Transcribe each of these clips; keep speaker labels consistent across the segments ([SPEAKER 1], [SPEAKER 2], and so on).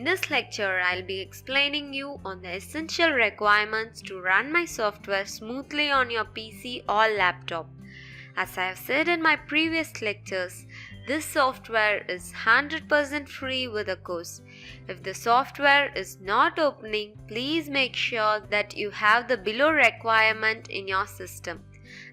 [SPEAKER 1] In this lecture, I'll be explaining you on the essential requirements to run my software smoothly on your PC or laptop. As I have said in my previous lectures, this software is 100% free with a course. If the software is not opening, please make sure that you have the below requirement in your system.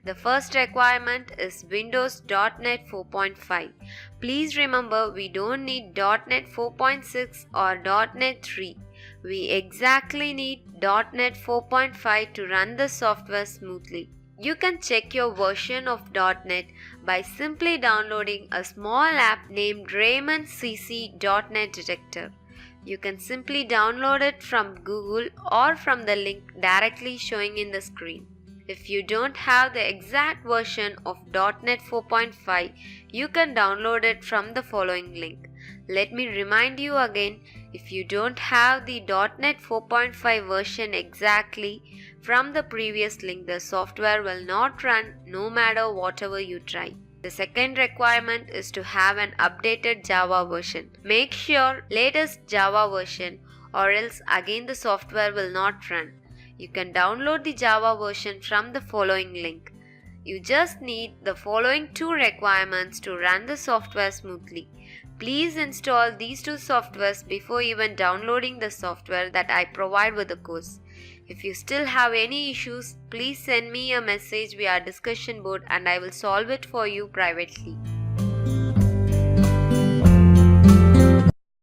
[SPEAKER 1] The first requirement is Windows.NET 4.5. Please remember, we don't need .NET 4.6 or .NET 3. We exactly need .NET 4.5 to run the software smoothly. You can check your version of .NET by simply downloading a small app named Raymond CC.NET Detector. You can simply download it from Google or from the link directly showing in the screen. If you don't have the exact version of .NET 4.5, you can download it from the following link. Let me remind you again, if you don't have the .NET 4.5 version exactly from the previous link, the software will not run no matter whatever you try. The second requirement is to have an updated Java version. Make sure latest Java version or else again the software will not run. You can download the Java version from the following link. You just need the following two requirements to run the software smoothly. Please install these two softwares before even downloading the software that I provide with the course. If you still have any issues, please send me a message via discussion board and I will solve it for you privately.